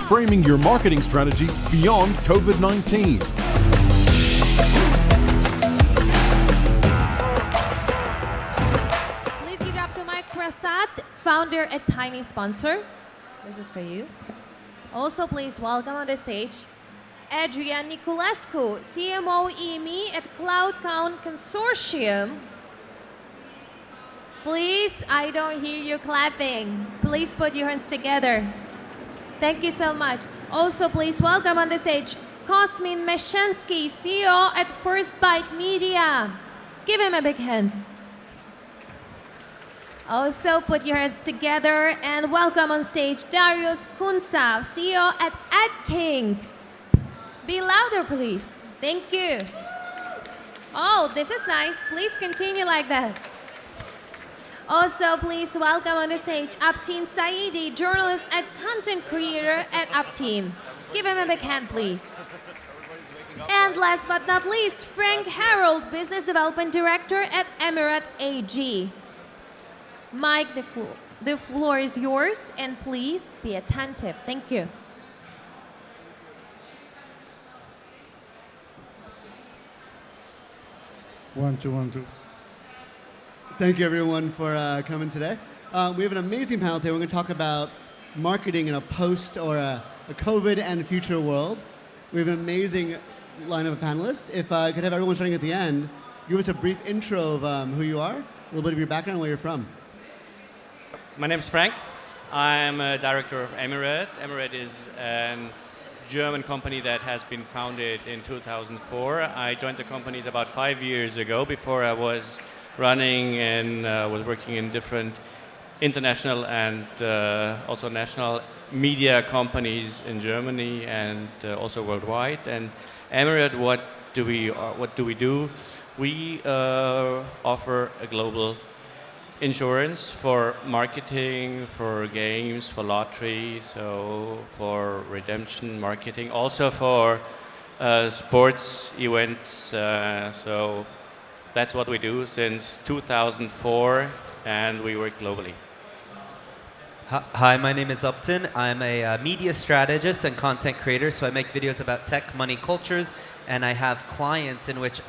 reframing your marketing strategies beyond COVID-19. Please give it up to Mike Prasad, founder at Tiny Sponsor. This is for you. Also, please welcome on the stage Adrian Niculescu, CMO EME at CloudCount Consortium. Please, I don't hear you clapping. Please put your hands together. Thank you so much. Also, please welcome on the stage Cosmin Meshensky, CEO at First Bite Media. Give him a big hand. Also, put your hands together and welcome on stage Darius Kuntsav, CEO at AdKings. Be louder, please. Thank you. Oh, this is nice. Please continue like that. Also, please welcome on the stage Aptin Saidi, journalist and content creator at Aptin. Give him a big hand, please. And last but not least, Frank Harold, Business Development Director at Emirate AG. Mike, the floor is yours, and please be attentive. Thank you. One, two. Thank you, everyone, for coming today. We have an amazing panel today. We're going to talk about marketing in a post or a COVID and future world. We have an amazing lineup of panelists. If I could have everyone starting at the end, give us a brief intro of who you are, a little bit of your background, and where you're from. My name is Frank. I'm a director of Emirate. Emirate is a German company that has been founded in 2004. I joined the company about 5 years ago. Before I was running and was working in different international and also national media companies in Germany and also worldwide. And Emirate, what do we do? We offer a global insurance for marketing, for games, for lottery, so for redemption marketing, also for sports events. So that's what we do since 2004, and we work globally. Hi, my name is Upton. I'm a media strategist and content creator, so I make videos about tech, money, cultures, and I have clients in which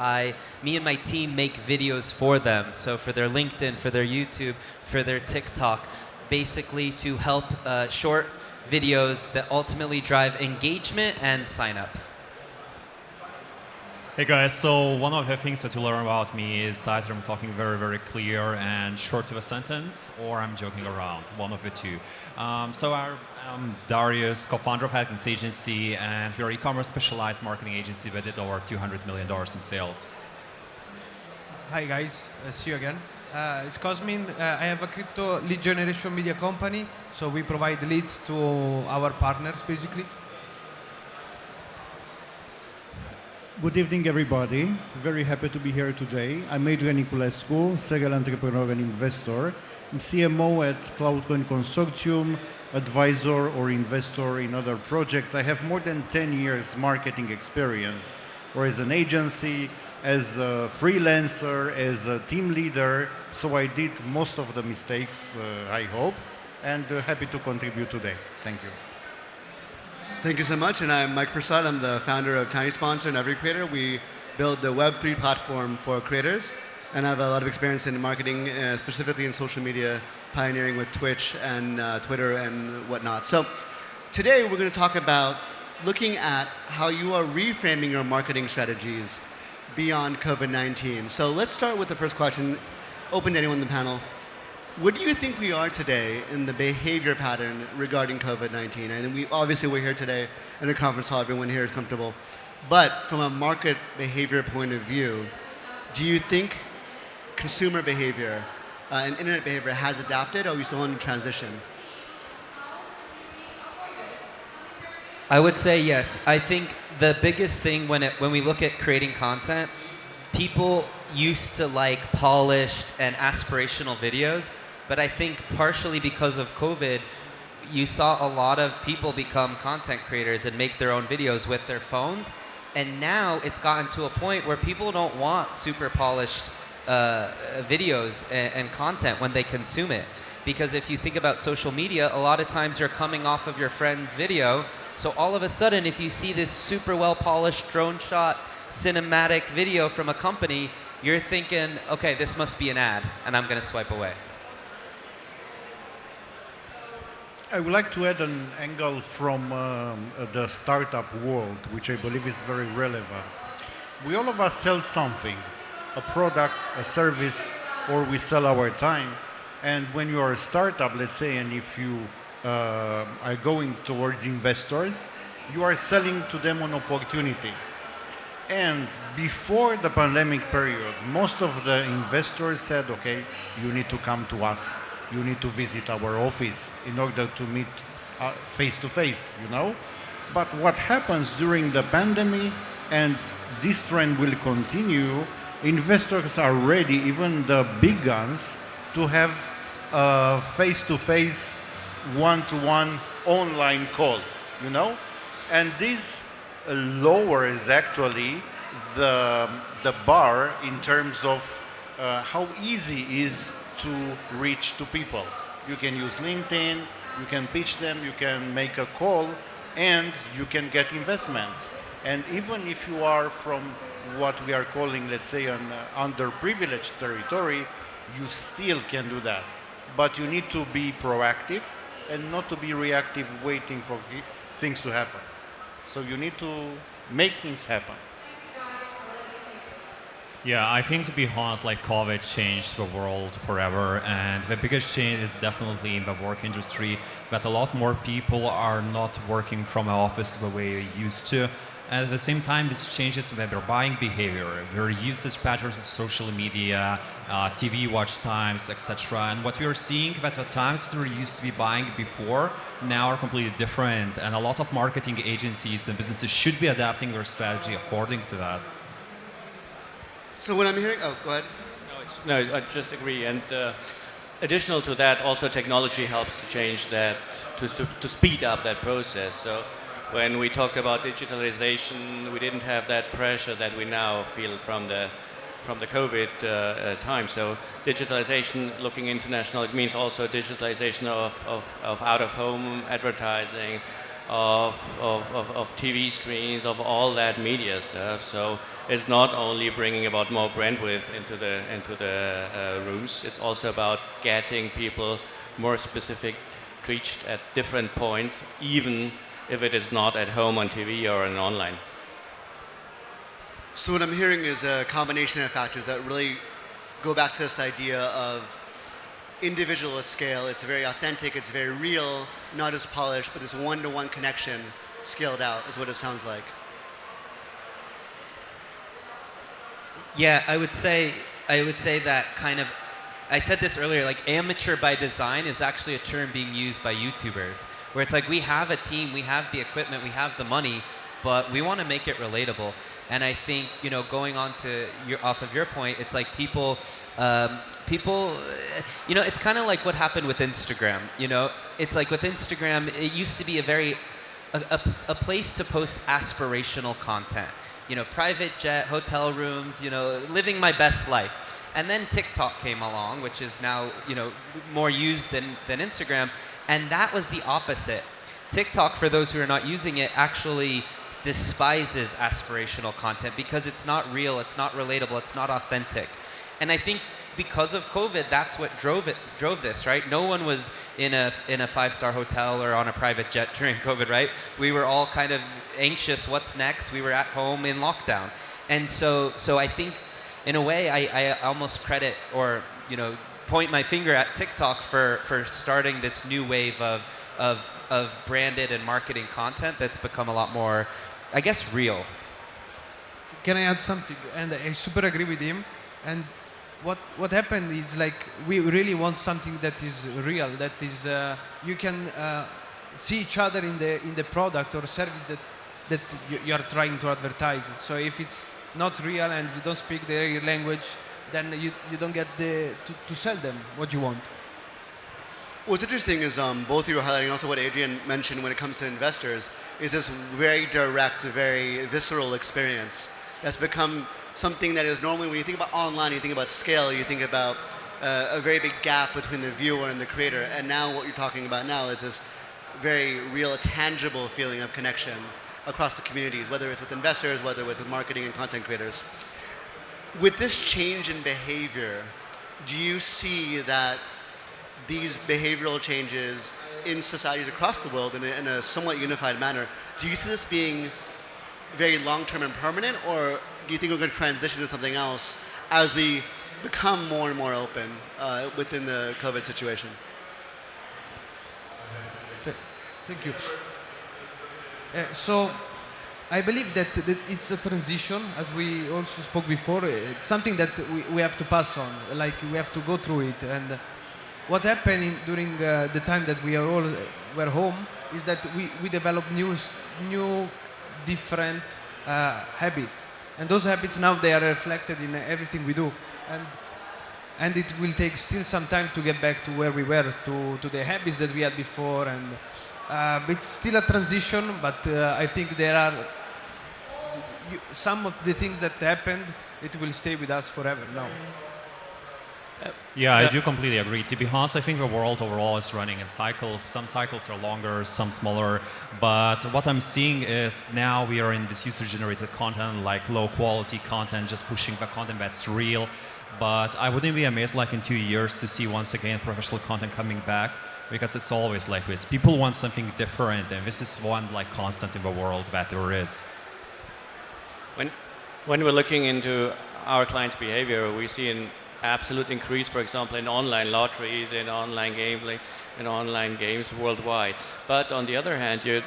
me and my team make videos for them. So for their LinkedIn, for their YouTube, for their TikTok, basically to help short videos that ultimately drive engagement and signups. Hey guys, so one of the things that you learn about me is either I'm talking very, very clear and short of a sentence, or I'm joking around, one of the two. I'm Darius, co-founder of AdKings Agency, and we're an e-commerce specialized marketing agency that did over $200 million in sales. Hi guys, see you again. It's Cosmin. I have a crypto lead generation media company, so we provide leads to our partners basically. Good evening, everybody. Very happy to be here today. I'm Adrian Niculescu, serial entrepreneur and investor. I'm CMO at CloudCount Consortium, advisor or investor in other projects. I have more than 10 years marketing experience, or as an agency, as a freelancer, as a team leader. So I did most of the mistakes, I hope, and happy to contribute today. Thank you. Thank you so much, and I'm Mike Prasad. I'm the founder of Tiny Sponsor and Every Creator. We build the Web3 platform for creators, and I have a lot of experience in marketing, specifically in social media, pioneering with Twitch and Twitter and whatnot. So today we're going to talk about looking at how you are reframing your marketing strategies beyond COVID-19. So let's start with the first question, open to anyone in the panel. What do you think we are today in the behavior pattern regarding COVID-19? And we're here today in a conference hall, everyone here is comfortable. But from a market behavior point of view, do you think consumer behavior and internet behavior has adapted, or are we still in transition? I would say yes. I think the biggest thing when we look at creating content, people used to like polished and aspirational videos. But I think partially because of COVID, you saw a lot of people become content creators and make their own videos with their phones. And now it's gotten to a point where people don't want super polished videos and content when they consume it. Because if you think about social media, a lot of times you're coming off of your friend's video. So all of a sudden, if you see this super well polished drone shot cinematic video from a company, you're thinking, okay, this must be an ad, and I'm going to swipe away. I would like to add an angle from the startup world, which I believe is very relevant. We all of us sell something, a product, a service, or we sell our time. And when you are a startup, let's say, and if you are going towards investors, you are selling to them an opportunity. And before the pandemic period, most of the investors said, okay, you need to come to us. You need to visit our office in order to meet face to face, you know? But what happens during the pandemic, and this trend will continue, investors are ready, even the big guns, to have a face-to-face, one-to-one online call, you know? And this lowers actually the bar in terms of how easy it is to reach to people. You can use LinkedIn, you can pitch them, you can make a call, and you can get investments. And even if you are from what we are calling, let's say, an underprivileged territory, you still can do that. But you need to be proactive and not to be reactive waiting for things to happen. So you need to make things happen. Yeah, I think to be honest, like COVID changed the world forever, and the biggest change is definitely in the work industry, that a lot more people are not working from an office the way they used to. And at the same time, this changes their buying behavior, their usage patterns of social media, TV watch times, etc. And what we are seeing that the times that we used to be buying before now are completely different, and a lot of marketing agencies and businesses should be adapting their strategy according to that. So what I'm hearing, oh, go ahead. No, I just agree. And additional to that, also technology helps to change that, to speed up that process. So when we talked about digitalization, we didn't have that pressure that we now feel from the COVID time. So digitalization, looking international, it means also digitalization of out-of-home advertising, of TV screens, of all that media stuff. So it's not only bringing about more bandwidth into the rooms, it's also about getting people more specific reached at different points, even if it is not at home on TV or on online. So what I'm hearing is a combination of factors that really go back to this idea of individual at scale. It's very authentic, it's very real, not as polished, but this one-to-one connection scaled out is what it sounds like. Yeah, I would say that kind of, I said this earlier, like amateur by design is actually a term being used by YouTubers, where it's like we have a team, we have the equipment, we have the money, but we want to make it relatable. And I think, you know, going on to off of your point, it's like people, you know, it's kind of like what happened with Instagram. You know, it's like with Instagram, it used to be a place to post aspirational content. You know, private jet, hotel rooms, you know, living my best life. And then TikTok came along, which is now, you know, more used than Instagram. And that was the opposite. TikTok, for those who are not using it, actually despises aspirational content because it's not real, it's not relatable, it's not authentic. And I think because of COVID, that's what drove this, right? No one was in a 5-star hotel or on a private jet during COVID, right? We were all kind of anxious, what's next? We were at home in lockdown. And so I think in a way I almost credit or, you know, point my finger at TikTok for starting this new wave of branded and marketing content that's become a lot more, I guess, real. Can I add something? And I super agree with him. And what happened is like we really want something that is real, that is you can see each other in the product or service that you are trying to advertise. So if it's not real and you don't speak their language, then you don't get to sell them what you want. What's interesting is both of you are highlighting also what Adrian mentioned when it comes to investors is this very direct, very visceral experience that's become something that is normally, when you think about online, you think about scale, you think about a very big gap between the viewer and the creator. And now what you're talking about now is this very real, tangible feeling of connection across the communities, whether it's with investors, whether it's with marketing and content creators. With this change in behavior, do you see that these behavioral changes in societies across the world in a somewhat unified manner, do you see this being very long-term and permanent, or do you think we're going to transition to something else as we become more and more open within the COVID situation? Thank you. So I believe that it's a transition, as we also spoke before. It's something that we have to pass on, like we have to go through it. And what happened during the time that we were home is that we developed new different habits. And those habits now, they are reflected in everything we do. And it will take still some time to get back to where we were, to the habits that we had before. And it's still a transition, but I think there are some of the things that happened, it will stay with us forever now. Yeah, I do completely agree. To be honest, I think the world overall is running in cycles. Some cycles are longer, some smaller. But what I'm seeing is now we are in this user-generated content, like low-quality content, just pushing the content that's real. But I wouldn't be amazed, like in 2 years, to see once again professional content coming back, because it's always like this. People want something different, and this is one like constant in the world that there is. When we're looking into our clients' behavior, we see an absolute increase, for example, in online lotteries, in online gambling, in online games worldwide. But on the other hand, you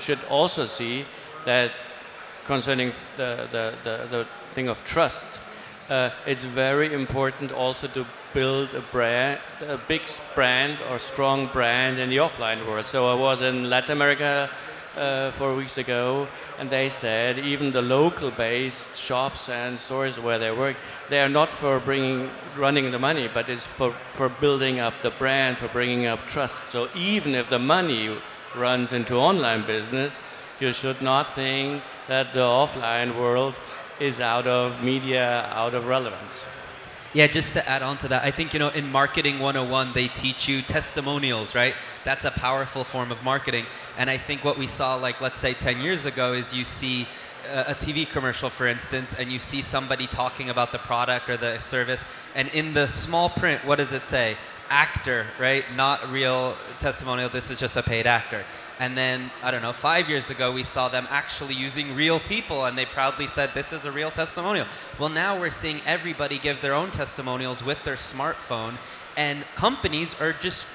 should also see that concerning the thing of trust, it's very important also to build a big brand or strong brand in the offline world. So I was in Latin America 4 weeks ago, and they said even the local-based shops and stores where they work, they are not for running the money, but it's for building up the brand, for bringing up trust. So even if the money runs into online business, you should not think that the offline world is out of media, out of relevance. Yeah, just to add on to that, I think, in Marketing 101, they teach you testimonials, right? That's a powerful form of marketing. And I think what we saw, like, let's say 10 years ago, is you see a TV commercial, for instance, and you see somebody talking about the product or the service, and in the small print, what does it say? Actor, right? Not real testimonial, this is just a paid actor. And then, I don't know, 5 years ago, we saw them actually using real people, and they proudly said, this is a real testimonial. Well, now we're seeing everybody give their own testimonials with their smartphone, and companies are just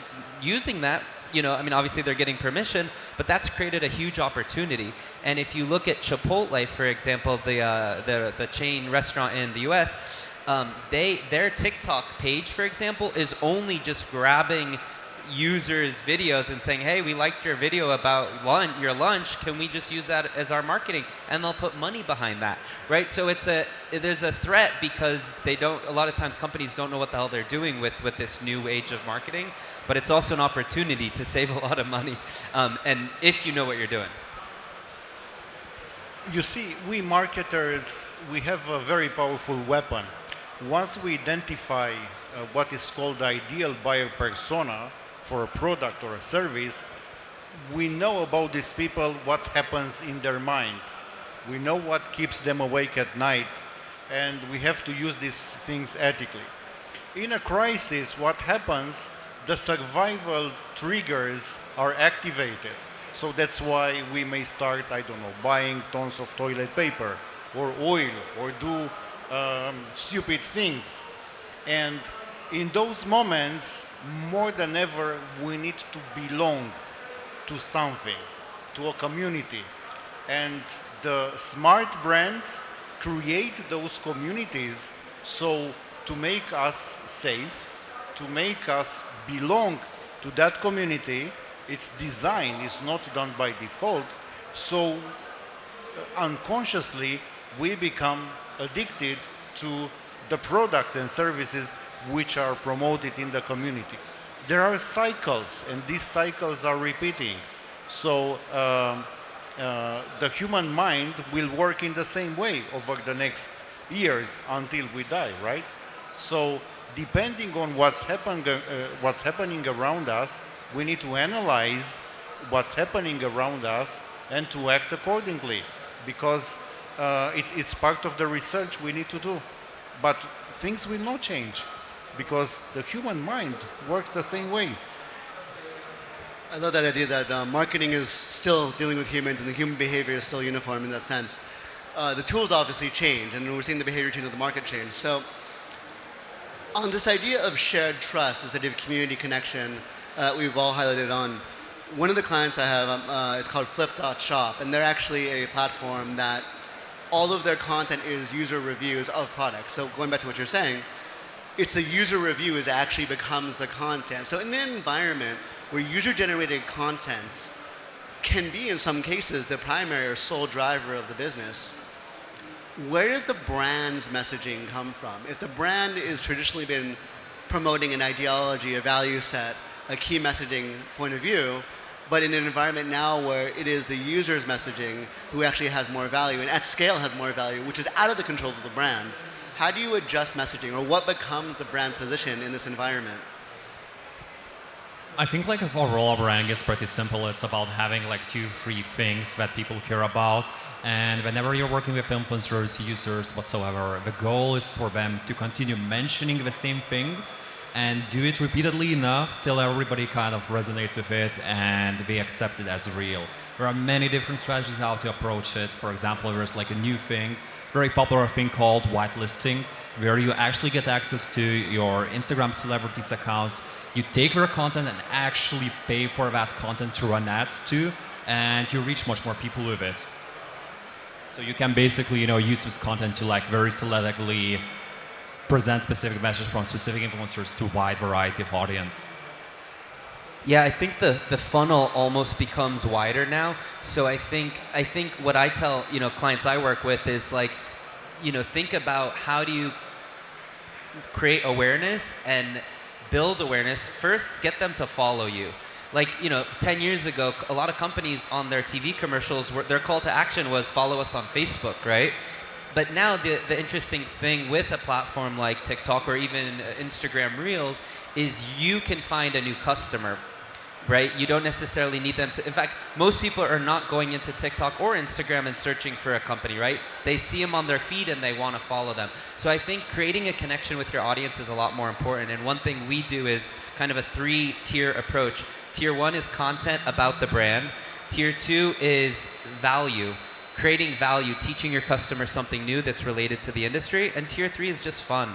using that. Obviously they're getting permission, but that's created a huge opportunity. And if you look at Chipotle, for example, the chain restaurant in the US, their TikTok page, for example, is only just grabbing users' videos and saying, hey, we liked your video about your lunch, can we just use that as our marketing? And they'll put money behind that, right? So there's a threat because a lot of times companies don't know what the hell they're doing with this new age of marketing, but it's also an opportunity to save a lot of money, and if you know what you're doing. You see, we marketers, we have a very powerful weapon. Once we identify what is called the ideal buyer persona for a product or a service, we know about these people, what happens in their mind. We know what keeps them awake at night, and we have to use these things ethically. In a crisis, what happens, the survival triggers are activated. So that's why we may start, buying tons of toilet paper or oil or do stupid things. And in those moments, more than ever, we need to belong to something, to a community. And the smart brands create those communities to make us safe, to make us belong to that community. Its design is not done by default. So unconsciously, we become addicted to the products and services which are promoted in the community. There are cycles, and these cycles are repeating. So the human mind will work in the same way over the next years until we die, right? So depending on what's happening around us, we need to analyze what's happening around us and to act accordingly, because it's part of the research we need to do. But things will not change, because the human mind works the same way. I love that idea that marketing is still dealing with humans and the human behavior is still uniform in that sense. The tools obviously change, and we're seeing the behavior change of the market change. So on this idea of shared trust, this idea of community connection, we've all highlighted on, one of the clients I have is called Flip.shop, and they're actually a platform that all of their content is user reviews of products. So going back to what you're saying, it's the user reviews that actually becomes the content. So in an environment where user-generated content can be, in some cases, the primary or sole driver of the business, where does the brand's messaging come from? If the brand has traditionally been promoting an ideology, a value set, a key messaging point of view, but in an environment now where it is the user's messaging who actually has more value and at scale has more value, which is out of the control of the brand, how do you adjust messaging, or what becomes the brand's position in this environment? I think like overall branding is pretty simple. It's about having like 2-3 things that people care about. And whenever you're working with influencers, users, whatsoever, the goal is for them to continue mentioning the same things and do it repeatedly enough till everybody kind of resonates with it and they accept it as real. There are many different strategies how to approach it. For example, there's like a new thing, very popular thing called whitelisting, where you actually get access to your Instagram celebrities accounts. You take their content and actually pay for that content to run ads to, and you reach much more people with it. So you can basically, use this content to like very selectively present specific messages from specific influencers to a wide variety of audience. Yeah, I think the funnel almost becomes wider now. So I think what I tell clients I work with is like, think about how do you create awareness and build awareness. First, get them to follow you. Like 10 years ago, a lot of companies on their TV commercials, their call to action was follow us on Facebook, right? But now the interesting thing with a platform like TikTok or even Instagram Reels is you can find a new customer, right? You don't necessarily need them to. In fact, most people are not going into TikTok or Instagram and searching for a company, right? They see them on their feed and they want to follow them. So I think creating a connection with your audience is a lot more important. And one thing we do is kind of a 3-tier approach. Tier 1 is content about the brand. Tier 2 is value. Creating value, teaching your customer something new that's related to the industry. And Tier 3 is just fun.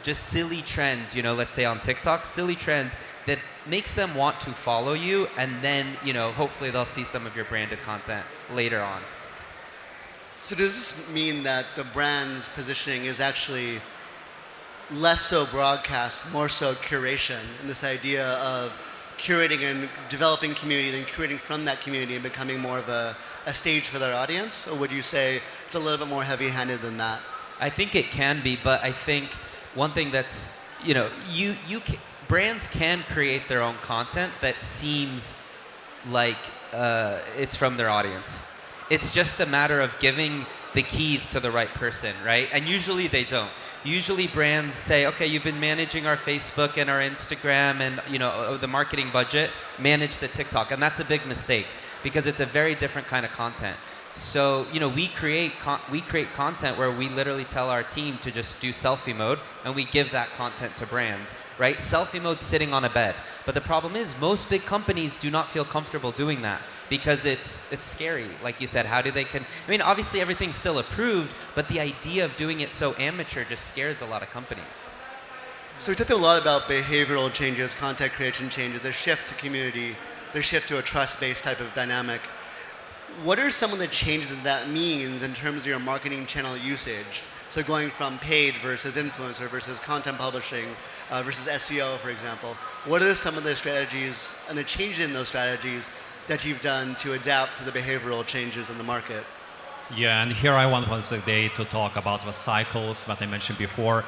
Just silly trends, let's say on TikTok, silly trends that makes them want to follow you, and then, hopefully they'll see some of your branded content later on. So does this mean that the brand's positioning is actually less so broadcast, more so curation, and this idea of curating and developing community, then curating from that community and becoming more of a stage for their audience? Or would you say it's a little bit more heavy-handed than that? I think it can be, but I think one thing that's, brands can create their own content that seems like it's from their audience. It's just a matter of giving the keys to the right person, right? And usually they don't. Usually brands say, okay, you've been managing our Facebook and our Instagram and the marketing budget, manage the TikTok. And that's a big mistake because it's a very different kind of content. So, we create content where we literally tell our team to just do selfie mode and we give that content to brands, right? Selfie mode sitting on a bed. But the problem is most big companies do not feel comfortable doing that because it's scary. Like you said, obviously everything's still approved, but the idea of doing it so amateur just scares a lot of companies. So we talked a lot about behavioral changes, content creation changes, their shift to community, their shift to a trust-based type of dynamic. What are some of the changes that means in terms of your marketing channel usage? So going from paid versus influencer versus content publishing versus SEO, for example. What are some of the strategies and the changes in those strategies that you've done to adapt to the behavioral changes in the market? Yeah, and here I want once today to talk about the cycles that I mentioned before.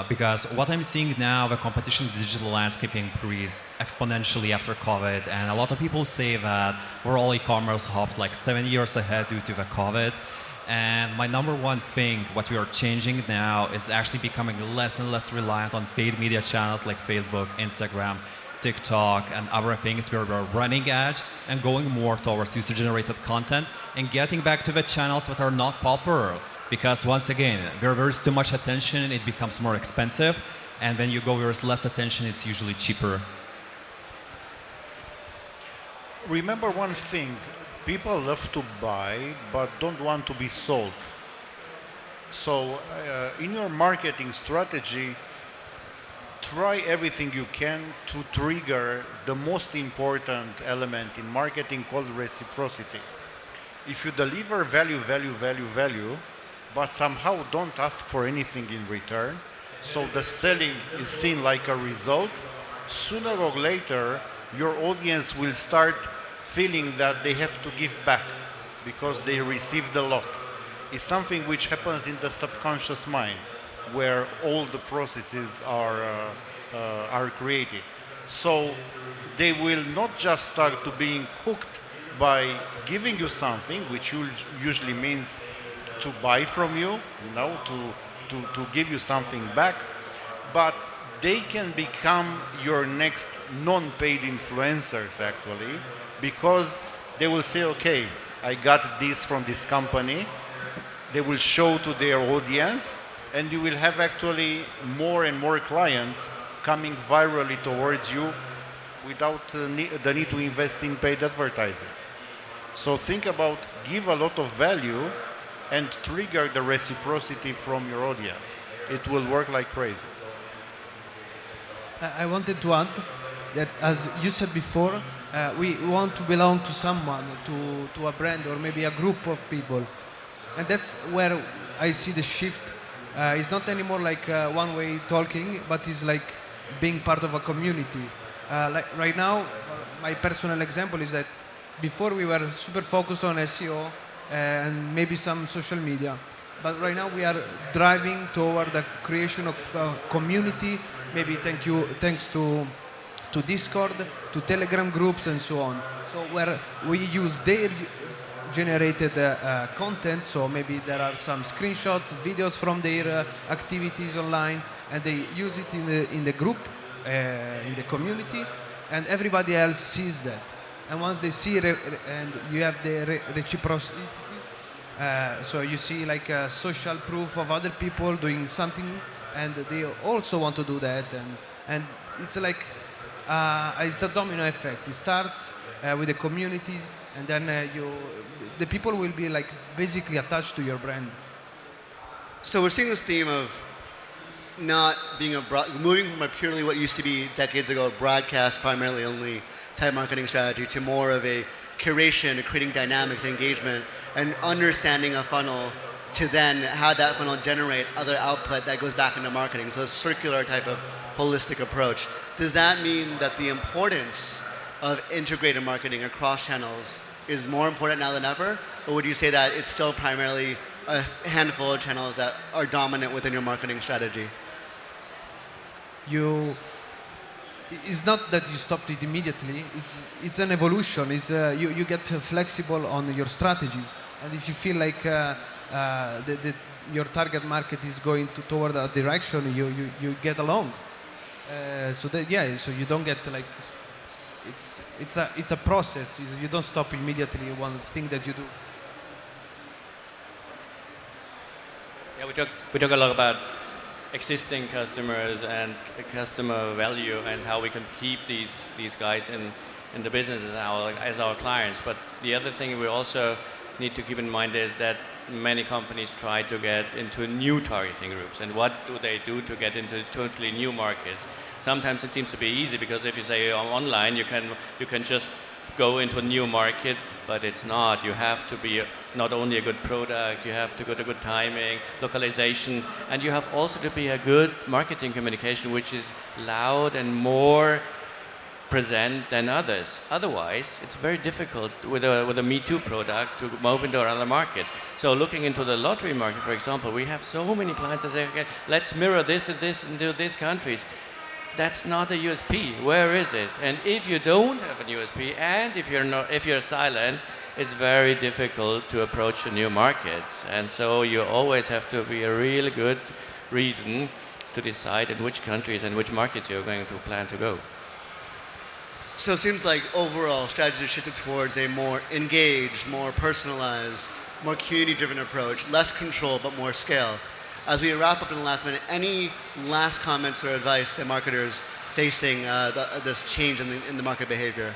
Because what I'm seeing now, the competition in the digital landscape increased exponentially after COVID, and a lot of people say that we're all e-commerce hopped like 7 years ahead due to the COVID. And my number one thing, what we are changing now, is actually becoming less and less reliant on paid media channels like Facebook, Instagram, TikTok, and other things where we're running edge and going more towards user-generated content and getting back to the channels that are not popular. Because once again, where there is too much attention, it becomes more expensive. And when you go where there's less attention, it's usually cheaper. Remember one thing, people love to buy but don't want to be sold. So in your marketing strategy, try everything you can to trigger the most important element in marketing called reciprocity. If you deliver value, but somehow don't ask for anything in return, so the selling is seen like a result, sooner or later your audience will start feeling that they have to give back because they received a lot. It's something which happens in the subconscious mind, where all the processes are created. So they will not just start to being hooked by giving you something, which usually means to buy from you, to give you something back, but they can become your next non-paid influencers actually, because they will say, okay, I got this from this company. They will show to their audience, and you will have actually more and more clients coming virally towards you without the need to invest in paid advertising. So think about, give a lot of value and trigger the reciprocity from your audience. It will work like crazy. I wanted to add that, as you said before, we want to belong to someone, to a brand or maybe a group of people. And that's where I see the shift. It's not anymore like one-way talking, but it's like being part of a community. Like right now, my personal example is that before we were super focused on SEO and maybe some social media. But right now we are driving toward the creation of a community, maybe thanks to Discord, to Telegram groups and so on. So where we use their generated content, so maybe there are some screenshots, videos from their activities online, and they use it in the group, in the community, and everybody else sees that. And once they see and you have the reciprocity, so you see like a social proof of other people doing something, and they also want to do that, and it's like it's a domino effect. It starts with the community, and then the people will be like basically attached to your brand. So we're seeing this theme of not being moving from a purely what used to be decades ago broadcast primarily only type marketing strategy to more of a curation, creating dynamics, engagement, and understanding a funnel to then how that funnel generate other output that goes back into marketing. So a circular type of holistic approach. Does that mean that the importance of integrated marketing across channels is more important now than ever? Or would you say that it's still primarily a handful of channels that are dominant within your marketing strategy? It's not that you stopped it immediately. It's an evolution. You get flexible on your strategies, and if you feel like your target market is going toward a direction, you get along. So you don't get like it's a process. You don't stop immediately one thing that you do. Yeah, we talk a lot about existing customers and customer value and how we can keep these guys in the business as our clients. But the other thing we also need to keep in mind is that many companies try to get into new targeting groups. And what do they do to get into totally new markets? Sometimes it seems to be easy because if you say online, you can just go into new markets, but it's not. You have to be not only a good product, you have to go to good timing, localization, and you have also to be a good marketing communication, which is loud and more present than others. Otherwise, it's very difficult with a Me Too product to move into another market. So looking into the lottery market, for example, we have so many clients that say, okay, let's mirror this and this and do these countries. That's not a USP. Where is it? And if you don't have a USP, and if you're silent, it's very difficult to approach the new markets. And so you always have to be a really good reason to decide in which countries and which markets you're going to plan to go. So it seems like overall strategy is shifted towards a more engaged, more personalized, more community-driven approach, less control but more scale. As we wrap up in the last minute, any last comments or advice to marketers facing this change in the market behavior?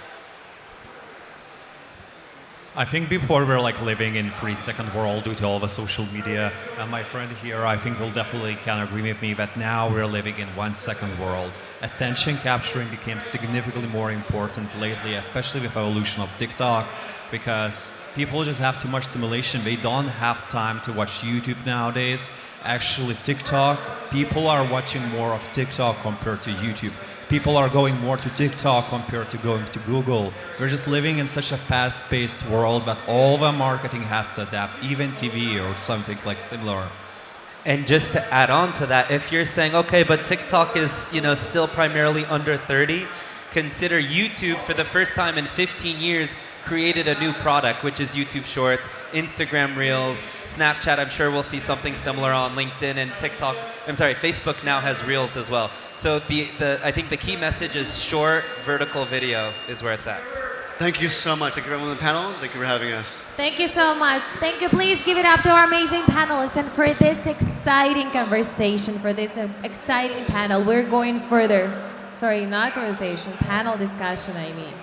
I think before we're like living in 3-second world due to all the social media, and my friend here I think will definitely can agree with me that now we're living in 1-second world. Attention capturing became significantly more important lately, especially with the evolution of TikTok, because people just have too much stimulation. They don't have time to watch YouTube nowadays. Actually TikTok, people are watching more of TikTok compared to YouTube. People are going more to TikTok compared to going to Google. We're just living in such a fast-paced world that all the marketing has to adapt, even TV or something like similar. And just to add on to that, if you're saying, okay, but TikTok is, you know, still primarily under 30, consider YouTube for the first time in 15 years created a new product, which is YouTube Shorts, Instagram Reels, Snapchat. I'm sure we'll see something similar on LinkedIn, and TikTok. I'm sorry, Facebook now has Reels as well. So I think the key message is short vertical video is where it's at. Thank you so much. Thank you everyone on the panel. Thank you for having us. Thank you so much. Thank you. Please give it up to our amazing panelists and for this exciting conversation, for this exciting panel. We're going further. Sorry, not conversation, panel discussion, I mean.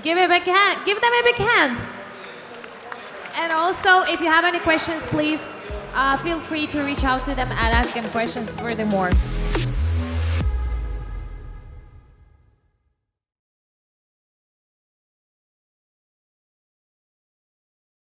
Give them a big hand. And also, if you have any questions, please feel free to reach out to them and ask them questions furthermore.